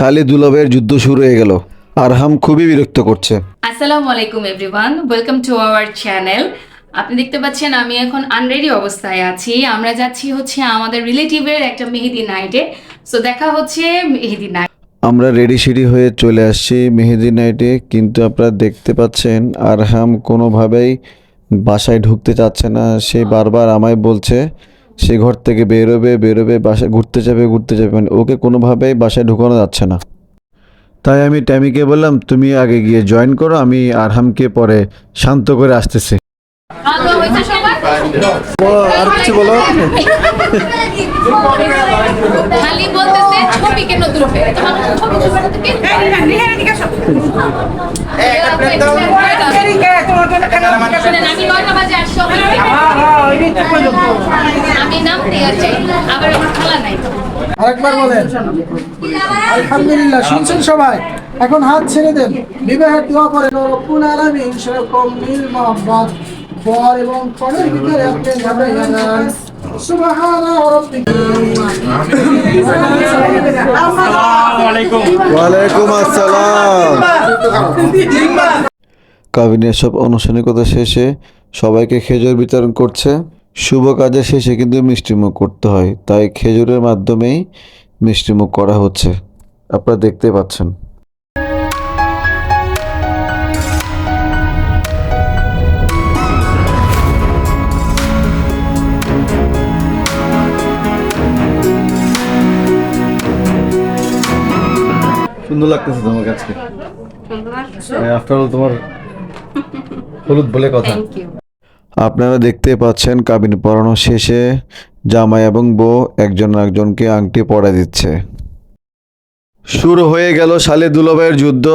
শালি দুলাভাইয়ের যুদ্ধ শুরু হয়ে গেল। আরহাম খুবই বিরক্ত করছে। আসসালামু আলাইকুম everyone, welcome to our channel. আপনি দেখতে পাচ্ছেন আমি এখন আনরেডি অবস্থায় আছি। আমরা যাচ্ছি হচ্ছে আমাদের রিলেটিভের একটা মেহেদি নাইটে। সো দেখা হচ্ছে মেহেদি নাইট। আমরা রেডি সেডি হয়ে চলে আসছি মেহেদি নাইটে, কিন্তু আপনারা দেখতে পাচ্ছেন আরহাম কোনোভাবেই বাসায় ঢুকতে চাচ্ছে না। সে বারবার আমায় বলছে সে ঘর থেকে বেরোবে, বাসায় ঘুরতে যাবে, মানে ওকে কোনোভাবেই বাসায় ঢুকানো যাচ্ছে না। তাই আমি ট্যামিকে বললাম তুমি আগে গিয়ে জয়েন করো, আমি আরহামকে পরে শান্ত করে আসতেছি। আর কিছু বলো। খালি বলতেছে ছবি কেন তুলবে, ছবি তুলবে থেকে আমি 9টা বাজে আসছি, আমি নামতে যাচ্ছি, আবার আমার খেলা নাই। আরেকবার বলেন আলহামদুলিল্লাহ। শুনছেন সবাই? এখন হাত ছেড়ে দেন, বিবাহের দোয়া করেন। রব্বুল আলামিন সেরকম মিল মহব্বত বর এবং কনের ভিতরে আপনি ঘাবড়াইয়া যান। সুবহানা রাব্বিকা। ওয়ালাইকুম আসসালাম। কাবিনের সব আনুষ্ঠানিকতা শেষে সবাইকে খেজুর বিতরণ করছে। শুভ কাজের শেষে কিন্তু মিষ্টিমুখ করতে হয়, তাই খেজুরের মাধ্যমেই মিষ্টিমুখ করা হচ্ছে, আপনারা দেখতে পাচ্ছেন। সুন্দর লাগতেছে তোমার কাছে, আফটার অল তোমার হলুদ বলে কথা। আপনারা দেখতে পাচ্ছেন কাবিন পড়ানো শেষে জামাই এবং বউ একজন আরেকজনকে আংটি পরা দিচ্ছে। শুরু হয়ে গেল শালি দুলাভাইয়ের যুদ্ধ,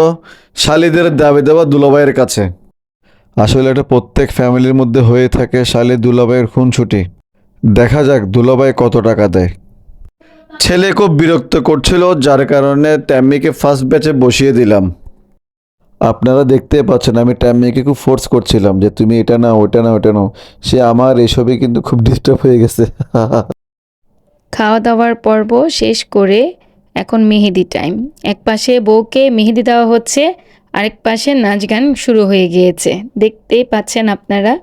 শালিদের দাবি দেওয়া দুলাভাইয়ের কাছে। আসলে এটা প্রত্যেক ফ্যামিলির মধ্যে হয়ে থাকে শালি দুলাভাইয়ের খুনসুটি। দেখা যাক দুলাভাই কত টাকা দেয়। ছেলে খুব বিরক্ত করছিল, যার কারণে ট্যাম্মিকে ফার্স্ট ব্যাচে বসিয়ে দিলাম। আপনারা দেখতে পাচ্ছেন আমি ট্যাম্মিকে খুব ফোর্স করছিলাম যে তুমি এটা নাও, ওটা নাও, ওটা নাও। সে আমার এসবে কিন্তু খুব ডিস্টার্ব হয়ে গেছে। খাওয়া দাওয়ার পর্ব শেষ করে এখন মেহেদি টাইম। এক পাশে বউকে মেহেদি দেওয়া হচ্ছে, আরেক পাশে নাচ গান শুরু হয়ে গিয়েছে, দেখতেই পাচ্ছেন আপনারা।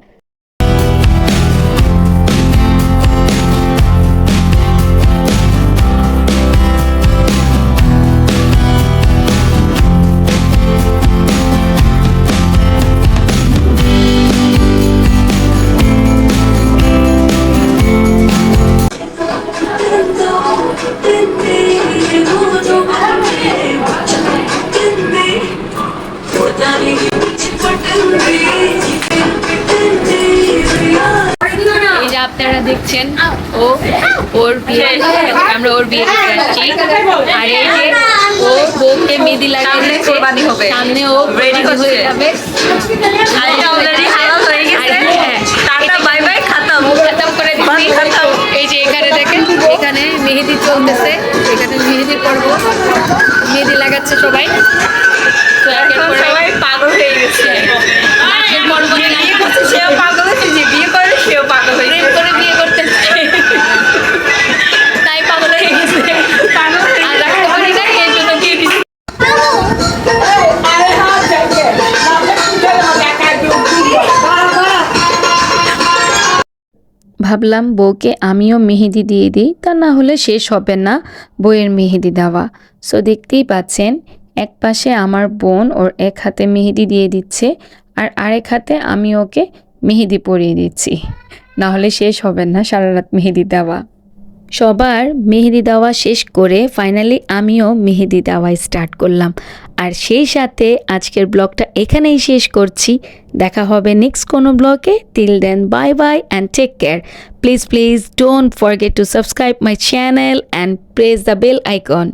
এই যে আপনারা দেখছেন ওর বিয়ে, আমরা ওর বিয়ে আসছি। আর এই যে ও বউকে মেহেদি লাগিয়ে সামনে ও রেডি হয়ে যাবে। খতম করে দিচ্ছি। এই যে এখানে দেখেন, এখানে মেহেদি চলতেছে, এখানে মেহেদি পর্ব, মেহেদি লাগাচ্ছে সবাই। তো সবাই পাগল হয়ে গেছে। নাচের পর্ব সেও পাগল হয়েছে, যে বিয়ে করে সেও পাগল হয়েছে, প্রেম করে বিয়ে করতে তাই পাগল হয়ে গেছে। আর রাখতে পারি না, এই জন্য দিয়ে দিচ্ছি। ভাবলাম বউকে আমিও মেহেদি দিয়ে দিই, তা না হলে শেষ হবে না বউয়ের মেহেদি দেওয়া। সো দেখতেই পাচ্ছেন এক পাশে আমার বোন ওর এক হাতে মেহেদি দিয়ে দিচ্ছে, আর আরেক হাতে আমি ওকে মেহেদি পরিয়ে দিচ্ছি, না হলে শেষ হবে না সারা রাত মেহেদি দেওয়া। সবার মেহেদি দেওয়া শেষ করে ফাইনালি আমিও মেহেদি দেওয়া স্টার্ট করলাম। আর সেই সাথে আজকের ব্লগটা এখানেই শেষ করছি। দেখা হবে নেক্সট কোনো ব্লগে। Till then bye bye and take care. Please don't forget to subscribe my channel and press the bell icon.